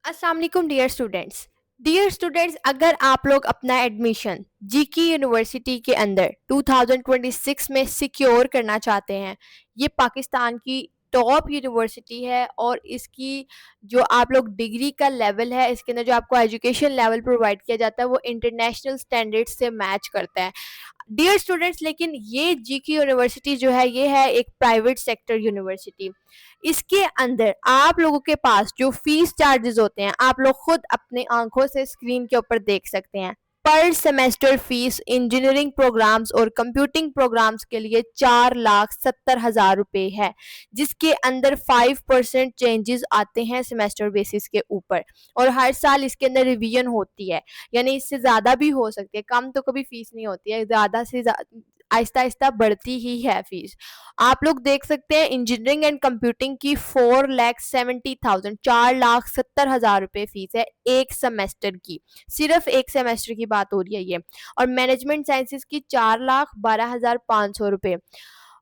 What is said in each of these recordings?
अस्सलाम वालेकुम dear students, अगर आप लोग अपना एडमिशन जीकी यूनिवर्सिटी के अंदर 2026 में सिक्योर करना चाहते हैं। ये पाकिस्तान की टॉप यूनिवर्सिटी है और इसकी जो आप लोग डिग्री का लेवल है, इसके अंदर जो आपको एजुकेशन लेवल प्रोवाइड किया जाता है वो इंटरनेशनल स्टैंडर्ड्स से मैच करता है। डियर स्टूडेंट्स, लेकिन ये जीकी यूनिवर्सिटी जो है ये है एक प्राइवेट सेक्टर यूनिवर्सिटी। इसके अंदर आप लोगों के पास जो फीस चार्जेस होते हैं आप लोग खुद अपने आंखों से स्क्रीन के ऊपर देख सकते हैं। पर सेमेस्टर फीस इंजीनियरिंग प्रोग्राम्स और कंप्यूटिंग प्रोग्राम्स के लिए 4,70,000 रुपये है, जिसके अंदर 5% चेंजेस आते हैं सेमेस्टर बेसिस के ऊपर और हर साल इसके अंदर रिवीजन होती है। यानी इससे ज़्यादा भी हो सकती है, कम तो कभी फीस नहीं होती है, ज़्यादा से आहिस्ता आहिस्ता बढ़ती ही है फीस। आप लोग देख सकते हैं इंजीनियरिंग एंड कंप्यूटिंग की 4,70,000 4,70,000 रुपये फीस है एक सेमेस्टर की। सिर्फ एक सेमेस्टर की बात हो रही है ये। और मैनेजमेंट साइंसेज की 4,12,500 रुपये।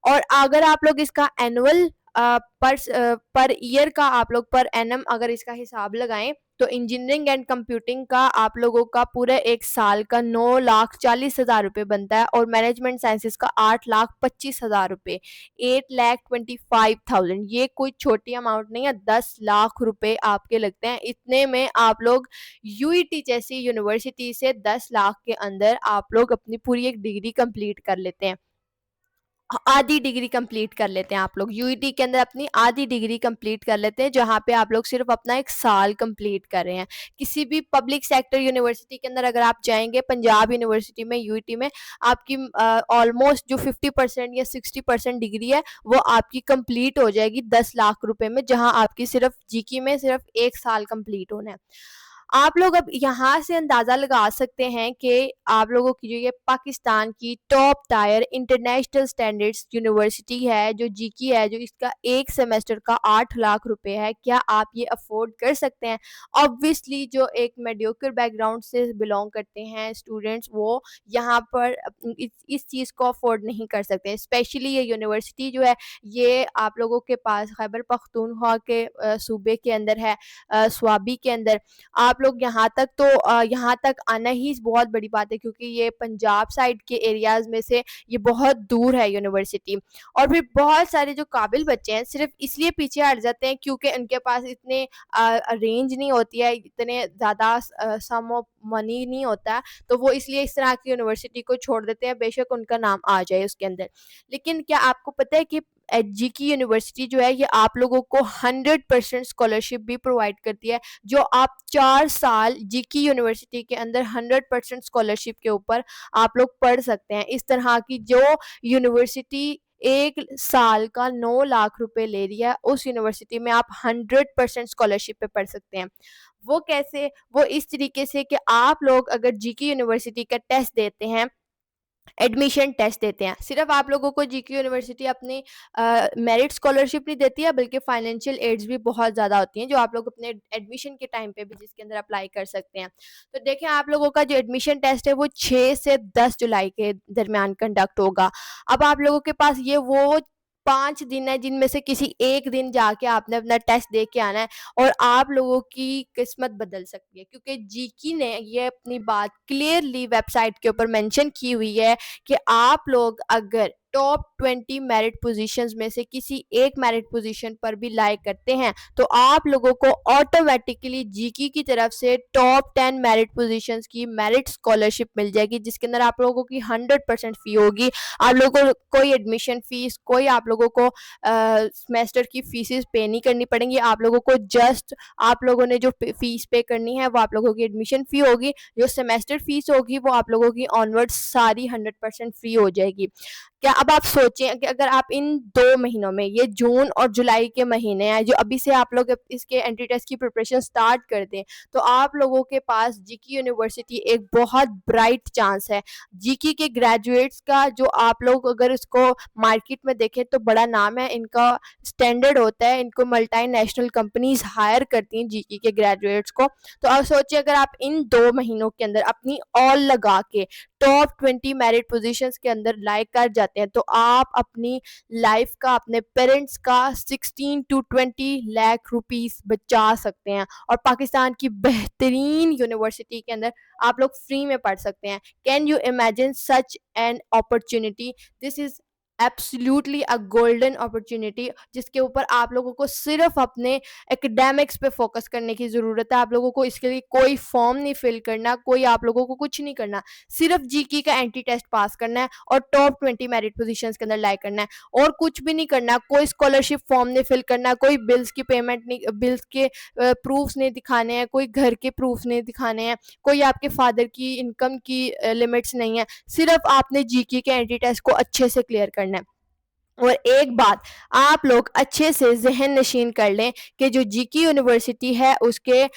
और अगर आप लोग इसका एनुअल पर ईयर का आप लोग पर एनम अगर इसका हिसाब लगाएं तो इंजीनियरिंग एंड कंप्यूटिंग का आप लोगों का पूरे एक साल का 9,40,000 रुपये बनता है और मैनेजमेंट साइंसेज का 8,25,000 रुपये, 8,25,000। ये कोई छोटी अमाउंट नहीं है, 10 लाख रुपए आपके लगते हैं। इतने में आप लोग यूईटी जैसी यूनिवर्सिटी से 10 लाख के अंदर आप लोग अपनी पूरी एक डिग्री कंप्लीट कर लेते हैं। आधी डिग्री कंप्लीट कर लेते हैं आप लोग यूईटी के अंदर अपनी आधी डिग्री कंप्लीट कर लेते हैं, जहाँ पे आप लोग सिर्फ अपना एक साल कंप्लीट कर रहे हैं। किसी भी पब्लिक सेक्टर यूनिवर्सिटी के अंदर अगर आप जाएंगे, पंजाब यूनिवर्सिटी में यूईटी में आपकी ऑलमोस्ट जो 50% या 60% डिग्री है वो आपकी कंप्लीट हो जाएगी 10 लाख रुपए में, जहाँ आपकी सिर्फ जीकी में सिर्फ एक साल कंप्लीट होना है। आप लोग अब यहाँ से अंदाज़ा लगा सकते हैं कि आप लोगों की जो ये पाकिस्तान की top tier international standards university है, जो जीकी है, जो इसका एक सेमेस्टर का 8 लाख रुपए है, क्या आप ये अफोर्ड कर सकते हैं? ऑब्वियसली जो एक मेडियोकर बैकग्राउंड से बिलोंग करते हैं स्टूडेंट्स, वो यहाँ पर इस चीज़ को अफोर्ड नहीं कर सकते। स्पेशली ये यूनिवर्सिटी जो है ये आप लोगों के पास खैबर पख्तूनख्वा के सूबे के अंदर है, स्वाबी के अंदर। आप लोग यहाँ तक आना ही बहुत बड़ी बात है, क्योंकि ये पंजाब साइड के एरियाज़ में से ये बहुत दूर है यूनिवर्सिटी। और फिर बहुत सारे जो काबिल बच्चे हैं सिर्फ इसलिए पीछे हट जाते हैं क्योंकि उनके पास इतने रेंज नहीं होती है, इतने ज़्यादा सम ऑफ मनी नहीं होता, तो वो इसलिए इस तरह की यूनिवर्सिटी को छोड़ देते हैं, बेशक उनका नाम आ जाए उसके अंदर। लेकिन क्या आपको पता है कि जीकी यूनिवर्सिटी जो है ये आप लोगों को 100% स्कॉलरशिप भी प्रोवाइड करती है, जो आप 4 साल जीकी यूनिवर्सिटी के अंदर 100% स्कॉलरशिप के ऊपर आप लोग पढ़ सकते हैं। इस तरह की जो यूनिवर्सिटी एक साल का 9 लाख रुपए ले रही है, उस यूनिवर्सिटी में आप 100% स्कॉलरशिप पे पढ़ सकते हैं। वो कैसे? वो इस तरीके से कि आप लोग अगर जीकी यूनिवर्सिटी का टेस्ट देते हैं, एडमिशन टेस्ट देते हैं, सिर्फ आप लोगों को जीके यूनिवर्सिटी अपनी मेरिट स्कॉलरशिप नहीं देती है, बल्कि फाइनेंशियल एड्स भी बहुत ज़्यादा होती हैं जो आप लोग अपने एडमिशन के टाइम पे भी जिसके अंदर अप्लाई कर सकते हैं। तो देखें, आप लोगों का जो एडमिशन टेस्ट है वो 6 से 10 जुलाई के दरमियान कंडक्ट होगा। अब आप लोगों के पास ये वो 5 दिन है जिनमें से किसी एक दिन जाके आपने अपना टेस्ट दे के आना है और आप लोगों की किस्मत बदल सकती है, क्योंकि जीकी ने ये अपनी बात क्लियरली वेबसाइट के ऊपर मेंशन की हुई है कि आप लोग अगर टॉप 20 मेरिट पोजीशंस में से किसी एक मेरिट पोजीशन पर भी लाइक करते हैं तो आप लोगों को ऑटोमेटिकली जीकी की तरफ से टॉप 10 मेरिट पोजीशंस की मेरिट स्कॉलरशिप मिल जाएगी, जिसके अंदर आप लोगों की 100% फी होगी। आप लोगों को कोई एडमिशन फीस, कोई आप लोगों को सेमेस्टर की फीसेस पे नहीं करनी पड़ेंगी। आप लोगों को जस्ट आप लोगों ने जो फीस पे करनी है वो आप लोगों की एडमिशन फ़ी होगी। जो सेमेस्टर फीस होगी वो आप लोगों की ऑनवर्ड्स सारी 100% फ्री हो जाएगी। क्या अब आप सोचें कि अगर आप इन 2 महीनों में, ये जून और जुलाई के महीने हैं जो अभी से आप लोग इसके एंट्री टेस्ट की प्रिपरेशन स्टार्ट कर दें, तो आप लोगों के पास जीकी यूनिवर्सिटी एक बहुत ब्राइट चांस है। जीकी के ग्रेजुएट्स का जो आप लोग अगर इसको मार्केट में देखें तो बड़ा नाम है, इनका स्टैंडर्ड होता है, इनको मल्टीनेशनल कंपनीज हायर करती हैं जीकी के ग्रेजुएट्स को। तो आप सोचिए अगर आप इन 2 महीनों के अंदर अपनी ऑल लगा के टॉप 20 मेरिट पोजीशंस के अंदर लाइक कर जाते जाते हैं, तो आप अपनी लाइफ का, अपने पेरेंट्स का 16 टू 20 लाख रुपीस बचा सकते हैं और पाकिस्तान की बेहतरीन यूनिवर्सिटी के अंदर आप लोग फ्री में पढ़ सकते हैं। Can you imagine such an opportunity? This is absolutely a golden opportunity, जिसके ऊपर आप लोगों को सिर्फ अपने एकेडमिक्स पे फोकस करने की ज़रूरत है। आप लोगों को इसके लिए कोई फॉर्म नहीं फिल करना, कोई आप लोगों को कुछ नहीं करना, सिर्फ जीके का एंटी टेस्ट पास करना है और टॉप 20 मेरिट पोजीशंस के अंदर लाइक करना है, और कुछ भी नहीं करना। कोई स्कॉलरशिप फॉर्म नहीं फिल करना, कोई बिल्स की पेमेंट नहीं, बिल्स के प्रूफ्स नहीं दिखाने हैं, कोई घर के प्रूफ नहीं दिखाने हैं, कोई आपके फादर की इनकम की लिमिट्स नहीं है। सिर्फ आपने जीके के एंटी टेस्ट को अच्छे से क्लियर करना है। और एक बात आप लोग अच्छे से जहन नशीन कर लें कि जो जीके यूनिवर्सिटी है उसके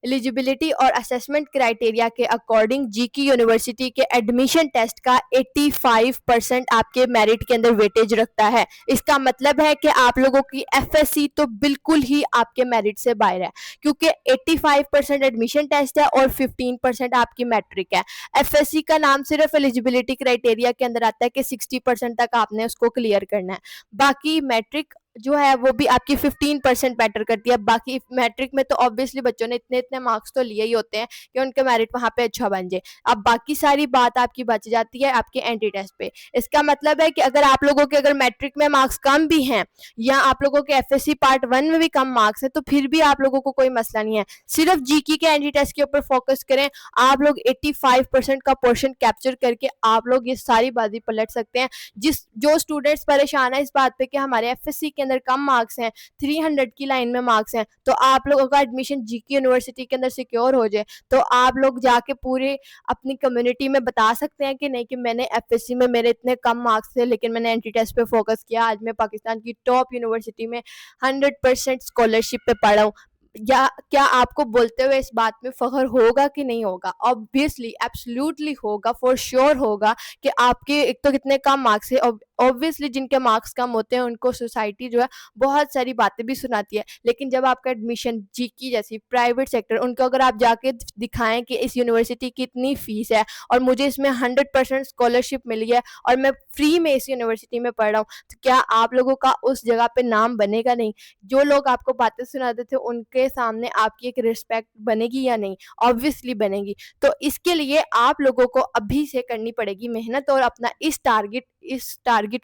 एलिजिबिलिटी और असेसमेंट क्राइटेरिया के अकॉर्डिंग जीके यूनिवर्सिटी के एडमिशन टेस्ट का 85% आपके मेरिट के अंदर वेटेज रखता है। इसका मतलब है कि आप लोगों की एफएससी तो बिल्कुल ही आपके मेरिट से बाहर है, क्योंकि 85% एडमिशन टेस्ट है और 15% आपकी मैट्रिक है। एफएससी का नाम सिर्फ एलिजिबिलिटी क्राइटेरिया के अंदर आता है कि 60% तक आपने उसको क्लियर करना है। बाकी मैट्रिक जो है वो भी आपकी 15% मैटर करती है। बाकी मैट्रिक में तो ऑब्वियसली बच्चों ने इतने इतने मार्क्स तो लिए ही होते हैं कि उनका मेरिट वहाँ पे अच्छा बन जाए। अब बाकी सारी बात आपकी बच जाती है आपके एंटी टेस्ट पे। इसका मतलब है कि अगर आप लोगों के अगर मैट्रिक में मार्क्स कम भी हैं या आप लोगों के एफएससी पार्ट 1 में भी कम मार्क्स है, तो फिर भी आप लोगों को कोई मसला नहीं है। सिर्फ जीके के एंटी टेस्ट के ऊपर फोकस करें, आप लोग 85% का पोर्शन कैप्चर करके आप लोग ये सारी बाजी पलट सकते हैं। जो स्टूडेंट्स परेशान है इस बात पे कि हमारे एफएससी के अंदर कम मार्क्स हैं, 300 की लाइन में मार्क्स हैं, तो आप लोगों का एडमिशन जीके यूनिवर्सिटी के अंदर सिक्योर हो जाए, तो आप लोग जाके पूरे अपनी कम्युनिटी में बता सकते हैं कि नहीं कि मैंने एफएससी में मेरे इतने कम मार्क्स थे लेकिन मैंने एंटी टेस्ट पे फोकस किया, आज मैं पाकिस्तान की टॉप यूनिवर्सिटी में 100% स्कॉलरशिप पे पढ़ा हूँ। या क्या आपको बोलते हुए इस बात में फख्र होगा कि नहीं होगा? ऑब्वियसली एब्सोल्युटली होगा, फॉर श्योर होगा कि आपके एक तो कितने कम मार्क्स है। ऑब्वियसली जिनके मार्क्स कम होते हैं उनको सोसाइटी जो है बहुत सारी बातें भी सुनाती है, लेकिन जब आपका एडमिशन जीकी जैसी प्राइवेट सेक्टर, उनको अगर आप जाके दिखाएं कि इस यूनिवर्सिटी की इतनी फीस है और मुझे इसमें 100% स्कॉलरशिप मिली है और मैं फ्री में इस यूनिवर्सिटी में पढ़ रहा हूँ, तो क्या आप लोगों का उस जगह पे नाम बनेगा नहीं? जो लोग आपको बातें सुनाते थे उनके सामने आपकी एक रिस्पेक्ट बनेगी या नहीं? ऑब्वियसली बनेगी। तो इसके लिए आप लोगों को अभी से करनी पड़ेगी मेहनत और अपना इस टारगेट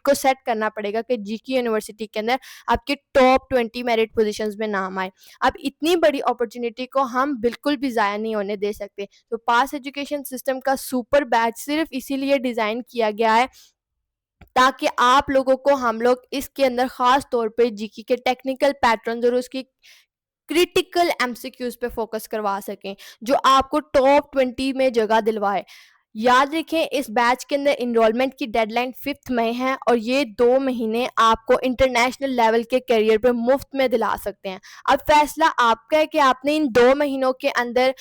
को सेट करना पड़ेगा कि जीके यूनिवर्सिटी के अंदर आपके टॉप 20 मेरिट पोजीशंस में नाम आए। अब इतनी बड़ी अपॉर्चुनिटी को हम बिल्कुल भी ज़ाया नहीं होने दे सकते। तो पास एजुकेशन सिस्टम का सुपर बैच सिर्फ इसीलिए डिज़ाइन किया गया है ताकि आप लोगों को हम लोग इसके अंदर ख़ास तौर पे जीके के टेक्निकल पैटर्न्स और उसकी क्रिटिकल एमसीक्यूज पे फोकस करवा सकें, जो आपको टॉप 20 में जगह दिलवाए। याद रखें इस बैच के अंदर इनरोलमेंट की डेडलाइन 5 मई है और ये 2 महीने आपको इंटरनेशनल लेवल के करियर पे मुफ्त में दिला सकते हैं। अब फैसला आपका है कि आपने इन 2 महीनों के अंदर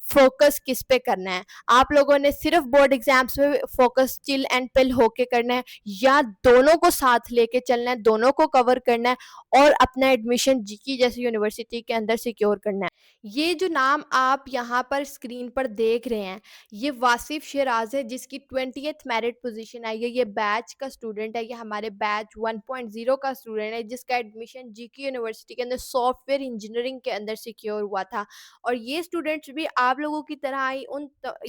फोकस किस पे करना है। आप लोगों ने सिर्फ बोर्ड एग्जाम्स में फोकस चिल एंड पिल होके करना है या दोनों को साथ लेके चलना है, दोनों को कवर करना है और अपना एडमिशन जीकी जैसी यूनिवर्सिटी के अंदर सिक्योर करना है। ये जो नाम आप यहाँ पर स्क्रीन पर देख रहे हैं, ये वासिफ शिराज है जिसकी 20th मेरिट पोजीशन आई है। ये बैच का स्टूडेंट है, ये हमारे बैच 1.0 का स्टूडेंट है जिसका एडमिशन जीके यूनिवर्सिटी के अंदर सॉफ्टवेयर इंजीनियरिंग के अंदर सिक्योर हुआ था। और ये स्टूडेंट्स भी आप लोगों की तरह ही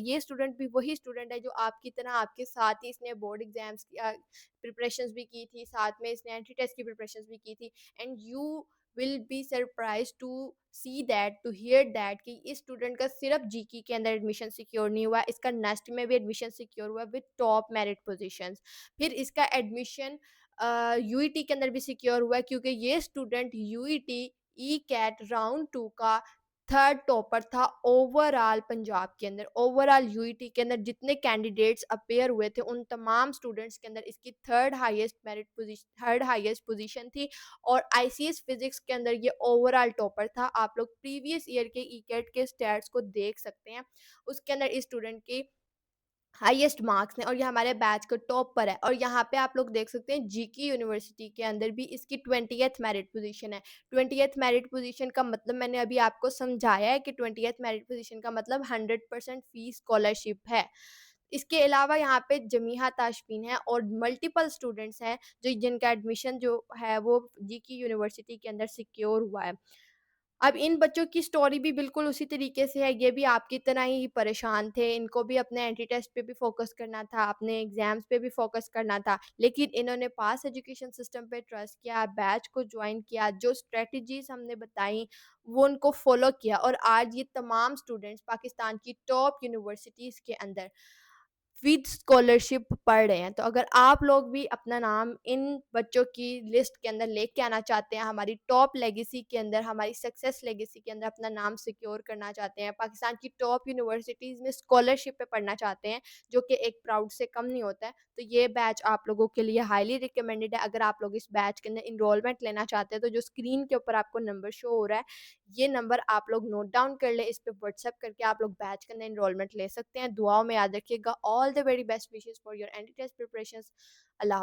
ये स्टूडेंट भी वही स्टूडेंट है जो आपकी तरह आपके साथ ही इसने बोर्ड एग्जाम्स की प्रिपरेशंस भी की थी, साथ में इसने एंट्री टेस्ट की प्रिपरेशंस भी की थी। And you will be surprise to see that, to hear that कि इस स्टूडेंट का सिर्फ जीके के अंदर एडमिशन सिक्योर नहीं हुआ, इसका नेस्ट में भी एडमिशन सिक्योर हुआ विद टॉप मेरिट पोजीशंस। फिर इसका एडमिशन यूईटी के अंदर भी सिक्योर हुआ है क्योंकि ये student UET ECAT round 2 का थर्ड टॉपर था ओवरऑल पंजाब के अंदर। ओवरऑल यूईटी के अंदर जितने कैंडिडेट्स अपेयर हुए थे उन तमाम स्टूडेंट्स के अंदर इसकी थर्ड हाईएस्ट पोजीशन थी और आईसीएस फिजिक्स के अंदर ये ओवरऑल टॉपर था। आप लोग प्रीवियस ईयर के ईकेट के स्टैट्स को देख सकते हैं, उसके अंदर इस स्टूडेंट की हाईएस्ट मार्क्स हैं और ये हमारे बैच का टॉप पर है। और यहाँ पे आप लोग देख सकते हैं जीके यूनिवर्सिटी के अंदर भी इसकी 20th मेरिट पोजीशन है। 20th मेरिट पोजीशन का मतलब मैंने अभी आपको समझाया है कि 20th मेरिट पोजीशन का मतलब 100% फीस स्कॉलरशिप है। इसके अलावा यहाँ पे जमीहा ताशफीन है और मल्टीपल स्टूडेंट्स हैं जो जिनका एडमिशन जो है वो जीकी यूनिवर्सिटी के अंदर सिक्योर हुआ है। अब इन बच्चों की स्टोरी भी बिल्कुल उसी तरीके से है, ये भी आपकी तरह ही परेशान थे, इनको भी अपने एंटी टेस्ट पे भी फ़ोकस करना था, अपने एग्ज़ाम्स पे भी फ़ोकस करना था, लेकिन इन्होंने पास एजुकेशन सिस्टम पे ट्रस्ट किया, बैच को जॉइन किया, जो स्ट्रैटेजीज़ हमने बताई, वो उनको फ़ॉलो किया और आज ये तमाम स्टूडेंट्स पाकिस्तान की टॉप यूनिवर्सिटीज़ के अंदर विद स्कॉलरशिप पढ़ रहे हैं। तो अगर आप लोग भी अपना नाम इन बच्चों की लिस्ट के अंदर लेके आना चाहते हैं, हमारी टॉप लेगेसी के अंदर, हमारी सक्सेस लेगेसी के अंदर अपना नाम सिक्योर करना चाहते हैं, पाकिस्तान की टॉप यूनिवर्सिटीज़ में स्कॉलरशिप पे पढ़ना चाहते हैं, जो कि एक प्राउड से कम नहीं होता है, तो ये बैच आप लोगों के लिए हाईली रिकमेंडेड है। अगर आप लोग इस बैच के अंदर एनरोलमेंट लेना चाहते हैं, तो जो स्क्रीन के ऊपर आपको नंबर शो हो रहा है, ये नंबर आप लोग नोट डाउन कर लें, इस पे व्हाट्सएप करके आप लोग बैच के अंदर एनरोलमेंट ले सकते हैं। दुआओं में याद रखिएगा। All the very best wishes for your entry test preparations. Allah